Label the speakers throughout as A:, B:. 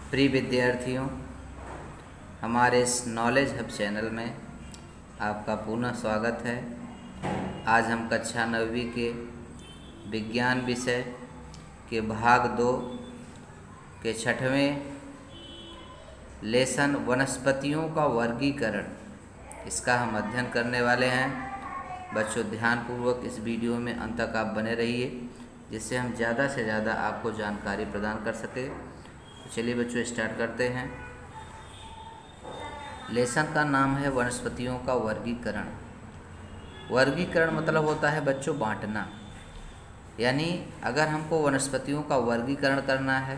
A: प्रिय विद्यार्थियों, हमारे इस नॉलेज हब चैनल में आपका पुनः स्वागत है। आज हम कक्षा 9वीं के विज्ञान विषय के भाग 2 के 6वें लेसन वनस्पतियों का वर्गीकरण इसका हम अध्ययन करने वाले हैं। बच्चों, ध्यानपूर्वक इस वीडियो में अंत तक आप बने रहिए, जिससे हम ज़्यादा से ज़्यादा आपको जानकारी प्रदान कर सकें। तो चलिए बच्चों, स्टार्ट करते हैं। लेसन का नाम है वनस्पतियों का वर्गीकरण। वर्गीकरण मतलब होता है बच्चों बांटना। यानी अगर हमको वनस्पतियों का वर्गीकरण करना है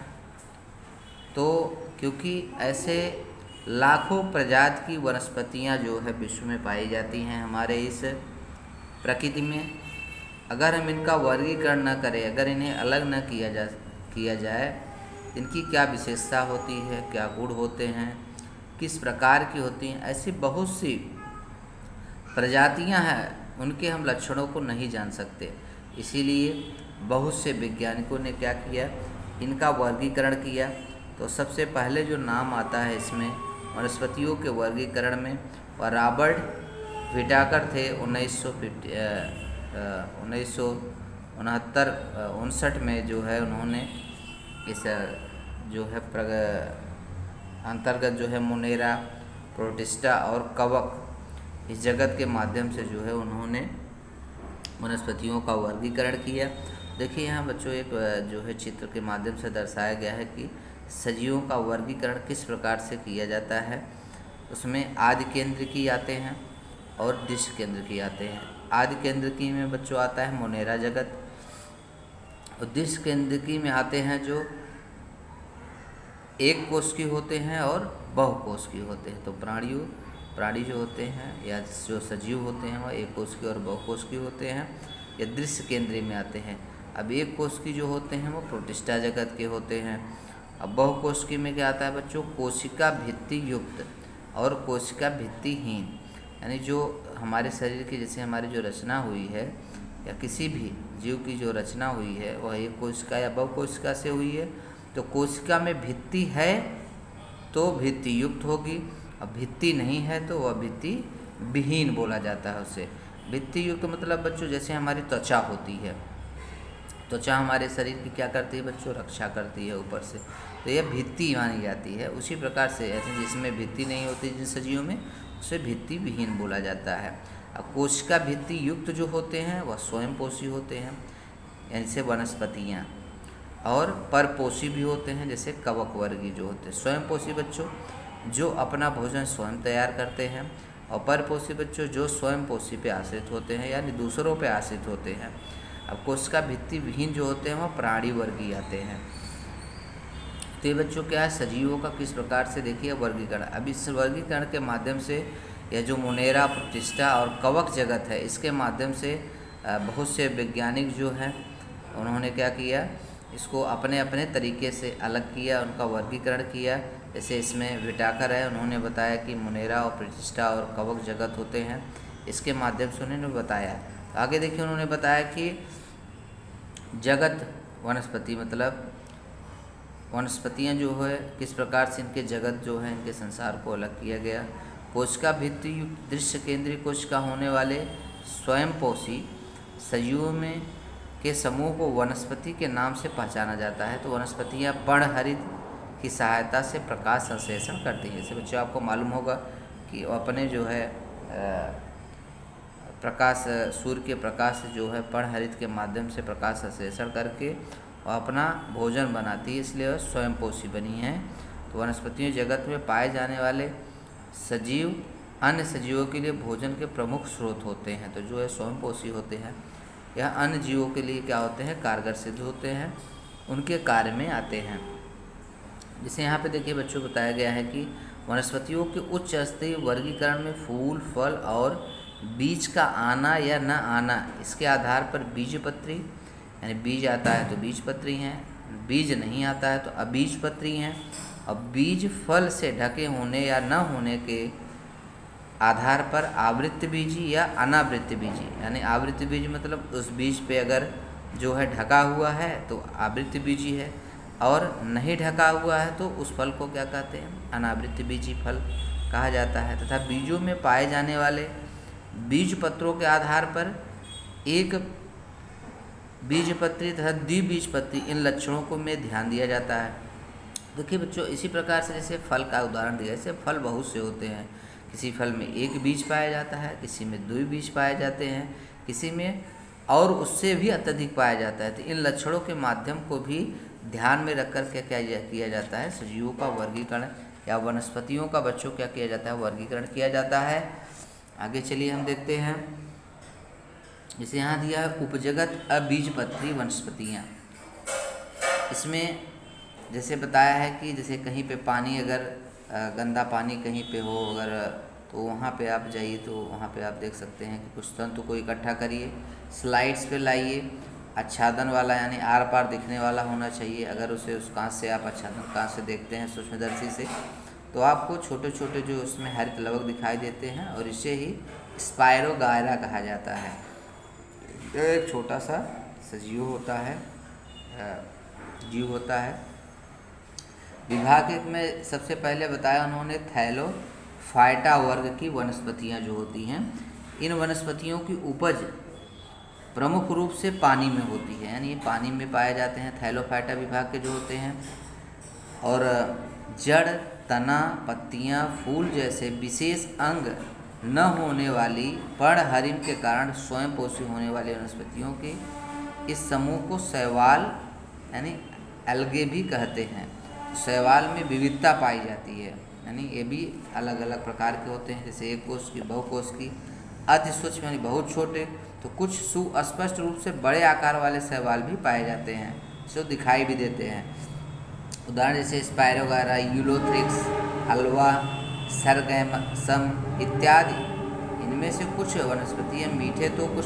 A: तो क्योंकि ऐसे लाखों प्रजाति की वनस्पतियां जो है विश्व में पाई जाती हैं हमारे इस प्रकृति में, अगर हम इनका वर्गीकरण न करें, अगर इन्हें अलग न किया जाए, इनकी क्या विशेषता होती है, क्या गुण होते हैं, किस प्रकार की होती हैं, ऐसी बहुत सी प्रजातियां हैं, उनके हम लक्षणों को नहीं जान सकते। इसीलिए बहुत से वैज्ञानिकों ने क्या किया, इनका वर्गीकरण किया। तो सबसे पहले जो नाम आता है इसमें वनस्पतियों के वर्गीकरण में, वह रॉबर्ट व्हिटाकर थे। 1969 में जो है उन्होंने इस जो है अंतर्गत जो है मोनेरा, प्रोटिस्टा और कवक, इस जगत के माध्यम से जो है उन्होंने वनस्पतियों का वर्गीकरण किया। देखिए यहाँ बच्चों एक जो है चित्र के माध्यम से दर्शाया गया है कि सजीवों का वर्गीकरण किस प्रकार से किया जाता है। उसमें आदि केंद्रकी आते हैं और डिश केंद्रकी आते हैं। आदि केंद्रकी में बच्चों आता है मोनेरा जगत, और डिश केंद्रकी में आते हैं जो एक कोष की होते हैं और बहुकोष की होते हैं। तो प्राणी जो होते हैं या जो सजीव होते हैं वह एक कोष की और बहुकोष की होते हैं, या दृश्य केंद्रीय में आते हैं। अब एक कोष की जो होते हैं वो प्रोटिस्टा जगत के होते हैं। अब बहुकोशिकी में क्या आता है बच्चों, कोशिका भित्ति युक्त और कोशिका भित्तिहीन। यानी जो हमारे शरीर की, जैसे हमारी जो रचना हुई है या किसी भी जीव की जो रचना हुई है वह एक कोशिका या बहुकोशिका से हुई है। तो कोशिका में भित्ति है तो भित्ति युक्त होगी, अब भित्ति नहीं है तो वह भित्ति विहीन बोला जाता है उसे। भित्ति युक्त मतलब बच्चों जैसे हमारी त्वचा होती है, त्वचा हमारे शरीर की क्या करती है बच्चों, रक्षा करती है ऊपर से, तो यह भित्ति मानी जाती है। उसी प्रकार से ऐसे जिसमें भित्ति नहीं होती जिन सजीवों में, उसे भित्ति विहीन बोला जाता है। अब कोशिका भित्ति युक्त जो होते हैं वह स्वयंपोषी होते हैं, यानी से वनस्पतियाँ, और परपोषी भी होते हैं जैसे कवक वर्गी जो होते हैं। स्वयंपोषी बच्चों जो अपना भोजन स्वयं तैयार करते हैं, और परपोषी बच्चों जो स्वयंपोषी पे आश्रित होते हैं यानी दूसरों पे आश्रित होते हैं। अब कोशिका भित्ति विहीन जो होते हैं वह प्राणी वर्गीय आते हैं। तो ये बच्चों क्या है, सजीवों का किस प्रकार से देखिए वर्गीकरण। अब इस वर्गीकरण के माध्यम से यह जो मोनेरा, प्रोटिस्टा और कवक जगत है, इसके माध्यम से बहुत से वैज्ञानिक जो हैं उन्होंने क्या किया, इसको अपने अपने तरीके से अलग किया, उनका वर्गीकरण किया। जैसे इसमें व्हिटाकर है, उन्होंने बताया कि मोनेरा और प्रोटिस्टा और कवक जगत होते हैं, इसके माध्यम से उन्होंने बताया। तो आगे देखिए उन्होंने बताया कि जगत वनस्पति मतलब वनस्पतियाँ जो है किस प्रकार से इनके जगत जो है, इनके संसार को अलग किया गया। कोशिका भित्ति युक्त दृश्य केंद्रीय कोशिका होने वाले स्वयंपोषी सजीवों में के समूह को वनस्पति के नाम से पहचाना जाता है। तो वनस्पतियाँ पर्णहरित की सहायता से प्रकाश संश्लेषण करती हैं। जैसे बच्चों आपको मालूम होगा कि अपने जो है प्रकाश, सूर्य के प्रकाश से जो है पर्णहरित के माध्यम से प्रकाश संश्लेषण करके और अपना भोजन बनाती है, इसलिए वह स्वयंपोषी बनी है। तो वनस्पतियों जगत में पाए जाने वाले सजीव अन्य सजीवों के लिए भोजन के प्रमुख स्रोत होते हैं। तो जो है स्वयंपोषी होते हैं, यह अन्य जीवों के लिए क्या होते हैं, कारगर सिद्ध होते हैं, उनके कार्य में आते हैं। जैसे यहाँ पे देखिए बच्चों बताया गया है कि वनस्पतियों के उच्च स्तरीय वर्गीकरण में फूल, फल और बीज का आना या न आना, इसके आधार पर बीजपत्री, यानी बीज आता है तो बीजपत्री हैं, बीज नहीं आता है तो अबीजपत्री हैं। और बीज फल से ढके होने या न होने के आधार पर आवृत्त बीजी या अनावृत्त बीजी, यानी आवृत्त बीज मतलब उस बीज पे अगर जो है ढका हुआ है तो आवृत्त बीजी है, और नहीं ढका हुआ है तो उस फल को क्या कहते हैं, अनावृत बीजी फल कहा जाता है। तथा बीजों में पाए जाने वाले बीज पत्रों के आधार पर एक बीजपत्री तथा द्विबीजपत्री इन लक्षणों को में ध्यान दिया जाता है। देखिए बच्चों, इसी प्रकार से जैसे फल का उदाहरण दिया, जैसे फल बहुत से होते हैं, किसी फल में एक बीज पाया जाता है, किसी में 2 बीज पाए जाते हैं, किसी में और उससे भी अत्यधिक पाया जाता है। तो इन लक्षणों के माध्यम को भी ध्यान में रखकर क्या किया जाता है, सजीवों का वर्गीकरण या वनस्पतियों का बच्चों क्या किया जाता है, वर्गीकरण किया जाता है। आगे चलिए हम देखते हैं, जैसे यहाँ दिया है उपजगत अबीजपत्री वनस्पतियाँ। इसमें जैसे बताया है कि जैसे कहीं पे पानी अगर गंदा पानी कहीं पे हो अगर, तो वहाँ पे आप जाइए तो वहाँ पे आप देख सकते हैं कि कुछ तंतु को इकट्ठा करिए, स्लाइड्स पे लाइए, आच्छादन वाला यानी आर पार दिखने वाला होना चाहिए। अगर उसे उस कांच से आप आच्छादन कांच से देखते हैं सूक्ष्मदर्शी से, तो आपको छोटे छोटे जो उसमें हरित लवक दिखाई देते हैं, और इसे ही स्पायरोगायरा कहा जाता है। एक छोटा सा सजीव होता है, जीव होता है। विभाग एक में सबसे पहले बताया उन्होंने थैलोफाइटा वर्ग की वनस्पतियां जो होती हैं। इन वनस्पतियों की उपज प्रमुख रूप से पानी में होती है, यानी ये पानी में पाए जाते हैं, थैलोफाइटा विभाग के जो होते हैं। और जड़, तना, पत्तियां, फूल जैसे विशेष अंग न होने वाली पर्णहरिम के कारण स्वयं पोषी होने वाली वनस्पतियों के इस समूह को शैवाल यानी एल्गे भी कहते हैं। शैवाल में विविधता पाई जाती है, यानी ये भी अलग अलग प्रकार के होते हैं, जैसे एक कोष की, बहुकोष की, अति सूक्ष्म यानी बहुत छोटे, तो कुछ सुस्पष्ट रूप से बड़े आकार वाले शैवाल भी पाए जाते हैं, जो दिखाई भी देते हैं। उदाहरण जैसे स्पायरोगायरा, यूलोथ्रिक्स, हलवा, सरगैसम इत्यादि। इनमें से कुछ वनस्पतियाँ मीठे तो कुछ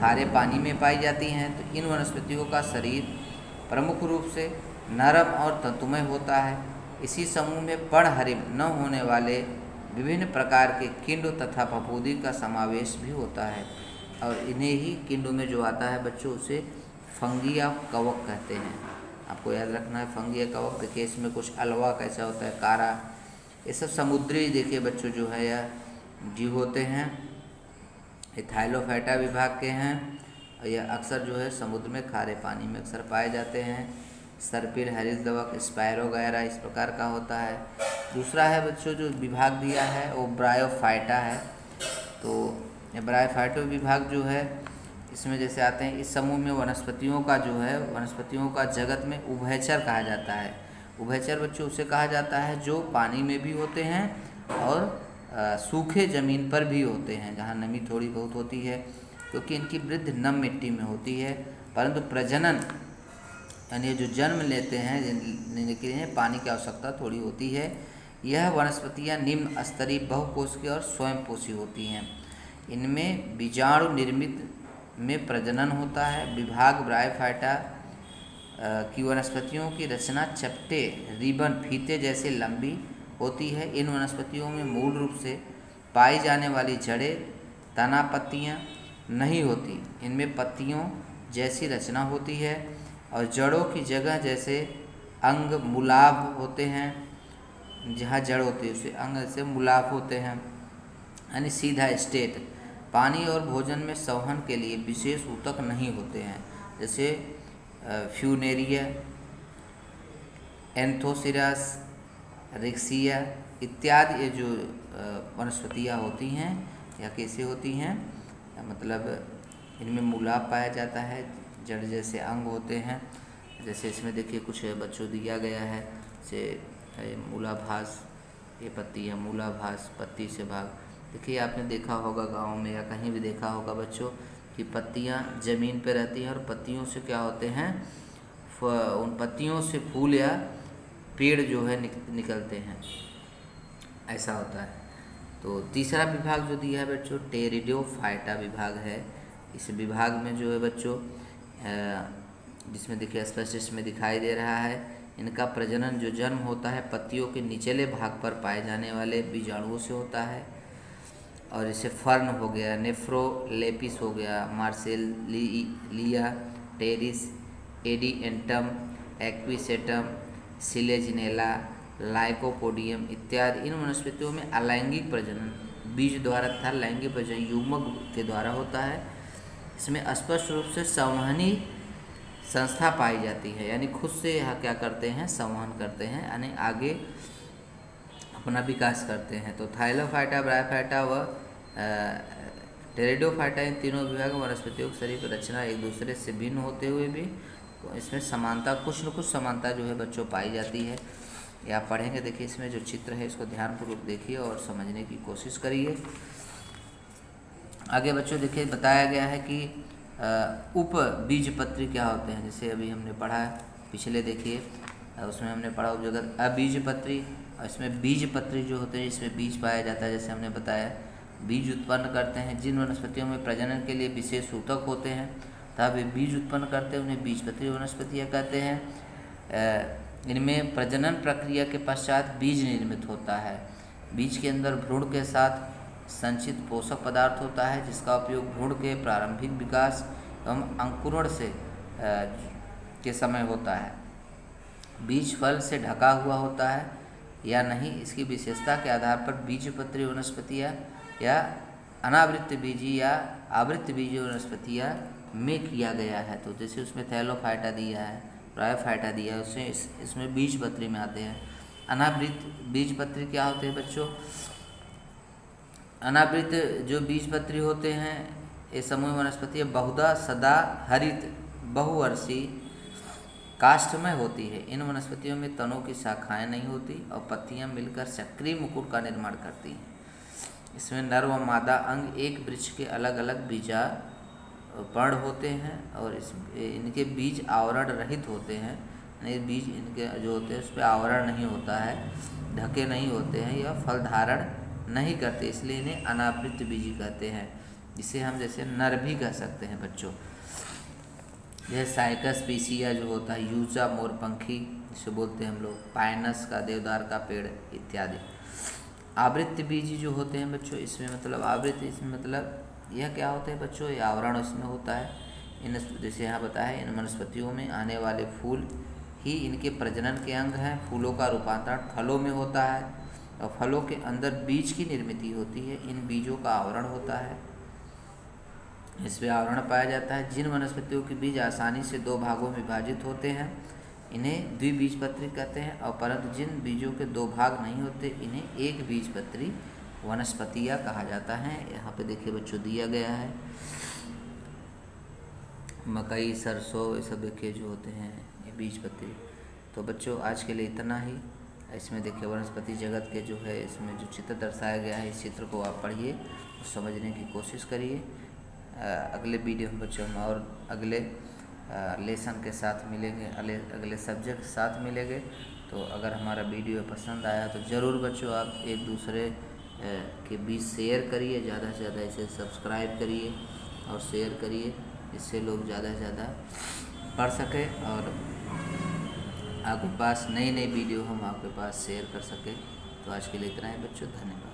A: खारे पानी में पाई जाती हैं। तो इन वनस्पतियों का शरीर प्रमुख रूप से नरम और तंतुमय होता है। इसी समूह में पर्णहरिम न होने वाले विभिन्न प्रकार के किंड तथा फफूंदी का समावेश भी होता है, और इन्हें ही किंडों में जो आता है बच्चों उसे फंगी या कवक कहते हैं। आपको याद रखना है फंगी या कवक। देखिए इसमें कुछ अलवा कैसा होता है, कारा, ये सब समुद्री देखिए बच्चों जो है या जीव होते हैं। ये थैलोफाइटा विभाग के हैं, और यह अक्सर जो है समुद्र में खारे पानी में अक्सर पाए जाते हैं। सर्पिल, हरित लवक, स्पायरोगायरा इस प्रकार का होता है। दूसरा है बच्चों जो विभाग दिया है वो ब्रायोफाइटा है। तो ये ब्रायोफाइटा विभाग जो है इसमें जैसे आते हैं, इस समूह में वनस्पतियों का जो है, वनस्पतियों का जगत में उभयचर कहा जाता है। उभयचर बच्चों उसे कहा जाता है जो पानी में भी होते हैं और सूखे ज़मीन पर भी होते हैं, जहाँ नमी थोड़ी बहुत होती है, क्योंकि इनकी वृद्धि नम मिट्टी में होती है। परंतु प्रजनन यानी जो जन्म लेते हैं जिनके लिए पानी की आवश्यकता थोड़ी होती है। यह वनस्पतियाँ निम्न स्तरीय बहुकोषीय और स्वयं पोषी होती हैं। इनमें बीजाणु निर्मित में प्रजनन होता है। विभाग ब्रायोफाइटा की वनस्पतियों की रचना चपटे, रिबन, फीते जैसे लंबी होती है। इन वनस्पतियों में मूल रूप से पाई जाने वाली जड़ें, तना, पत्तियाँ नहीं होती। इनमें पत्तियों जैसी रचना होती है और जड़ों की जगह जैसे अंग मूलाभ होते हैं। जहाँ जड़ होती है उसे अंग से मूलाभ होते हैं, यानी सीधा स्टेट। पानी और भोजन में संवहन के लिए विशेष ऊतक नहीं होते हैं, जैसे फ्यूनेरिया, एंथोसिरास, रिक्सिया इत्यादि। ये जो वनस्पतियाँ होती हैं या कैसे होती हैं, मतलब इनमें मूलाभ पाया जाता है, जड़ जैसे अंग होते हैं। जैसे इसमें देखिए कुछ बच्चों दिया गया है, जैसे मूलाभास, ये पत्ती है मूलाभास, पत्ती से भाग। देखिए आपने देखा होगा गाँव में या कहीं भी देखा होगा बच्चों कि पत्तियाँ ज़मीन पे रहती हैं और पत्तियों से क्या होते हैं, उन पत्तियों से फूल या पेड़ जो है निकलते हैं, ऐसा होता है। तो तीसरा विभाग जो दिया है बच्चों टेरिडोफाइटा विभाग है। इस विभाग में जो है बच्चों जिसमें देखिए स्पष्ट इसमें दिखाई दे रहा है, इनका प्रजनन जो जन्म होता है पत्तियों के निचले भाग पर पाए जाने वाले बीजाणुओं से होता है। और इसे फर्न हो गया, नेफ्रोलेपिस हो गया, मार्सेलिया, टेरिस, एडिएंटम, एक्विसेटम, सिलेजिनेला, लाइकोपोडियम इत्यादि। इन वनस्पतियों में अलैंगिक प्रजनन बीज द्वारा तथा लैंगिक प्रजनन युग्मक के द्वारा होता है। इसमें स्पष्ट रूप से संवहनी संस्था पाई जाती है, यानी खुद से यह क्या करते हैं, संवहन करते हैं, यानी आगे अपना विकास करते हैं। तो थाइलोफाइटा, ब्रायोफाइटा व टेरिडोफाइटा इन तीनों विभाग वनस्पतियों की शरीर की रचना एक दूसरे से भिन्न होते हुए भी इसमें समानता, कुछ न कुछ समानता जो है बच्चों पाई जाती है। ये आप पढ़ेंगे। देखिए इसमें जो चित्र है इसको ध्यानपूर्वक देखिए और समझने की कोशिश करिए। आगे बच्चों देखिए बताया गया है कि उप बीजपत्री क्या होते हैं। जैसे अभी हमने पढ़ा है पिछले, देखिए उसमें हमने पढ़ा उपजगत अबीजपत्री, और इसमें बीजपत्री जो होते हैं इसमें बीज पाया जाता है। जैसे हमने बताया बीज उत्पन्न करते हैं। जिन वनस्पतियों में प्रजनन के लिए विशेष ऊतक होते हैं तथा वे बीज उत्पन्न करते हैं उन्हें बीजपत्री वनस्पतियाँ कहते हैं। इनमें प्रजनन प्रक्रिया के पश्चात बीज निर्मित होता है। बीज के अंदर भ्रूण के साथ संचित पोषक पदार्थ होता है जिसका उपयोग भ्रूण के प्रारंभिक विकास एवं अंकुरण से के समय होता है। बीज फल से ढका हुआ होता है या नहीं, इसकी विशेषता के आधार पर बीजपत्री वनस्पतियाँ या अनावृत बीजी या आवृत बीजी वनस्पतियाँ में किया गया है। तो जैसे उसमें थैलोफाइटा दिया है, ब्रायोफाइटा दिया है, उसमें इसमें बीजपत्री में आते हैं। अनावृत बीजपत्री क्या होते हैं बच्चों? अनावृत जो बीजपत्री होते हैं ये समूह वनस्पतियाँ बहुधा सदा हरित बहुवर्षीय काष्ठमय होती है। इन वनस्पतियों में तनों की शाखाएं नहीं होती और पत्तियां मिलकर सक्रिय मुकुट का निर्माण करती हैं। इसमें नर व मादा अंग एक वृक्ष के अलग अलग बीजापर्ण होते हैं और इनके बीज आवरण रहित होते हैं। यानी बीज इनके जो होते हैं उस पर आवरण नहीं होता है, ढके नहीं होते हैं, यह फल धारण नहीं करते, इसलिए इन्हें अनावृत बीजी कहते हैं। जिसे हम जैसे नर भी कह सकते हैं बच्चों। जैसे साइकस पीसिया जो होता है, यूजा मोरपंखी जिसे बोलते हैं हम लोग, पाइनस का देवदार का पेड़ इत्यादि। आवृत बीजी जो होते हैं बच्चों, इसमें मतलब आवृत, इसमें मतलब यह क्या होता है बच्चों, ये आवरण इसमें होता है। इन जैसे यहाँ बताया है इन वनस्पतियों में आने वाले फूल ही इनके प्रजनन के अंग हैं। फूलों का रूपांतरण फलों में होता है और फलों के अंदर बीज की निर्मित होती है। इन बीजों का आवरण होता है, इसमें आवरण पाया जाता है। जिन वनस्पतियों के बीज आसानी से दो भागों में विभाजित होते हैं इन्हें द्विबीजपत्री कहते हैं, और परंतु जिन बीजों के दो भाग नहीं होते इन्हें एक बीजपत्री वनस्पतियाँ कहा जाता है। यहाँ पे देखिए बच्चों दिया गया है मकई, सरसों, ये सब देखिए जो होते हैं ये बीजपत्री। तो बच्चों आज के लिए इतना ही। इसमें देखिए वनस्पति जगत के जो है इसमें जो चित्र दर्शाया गया है इस चित्र को आप पढ़िए और समझने की कोशिश करिए। अगले वीडियो में बच्चों हम और अगले लेसन के साथ मिलेंगे, अगले सब्जेक्ट के साथ मिलेंगे। तो अगर हमारा वीडियो पसंद आया तो ज़रूर बच्चों आप एक दूसरे के बीच शेयर करिए, ज़्यादा से ज़्यादा इसे सब्सक्राइब करिए और शेयर करिए, इससे लोग ज़्यादा से ज़्यादा पढ़ सकें और आपके पास नई नई वीडियो हम आपके पास शेयर कर सकें। तो आज के लिए इतना ही बच्चों, धन्यवाद।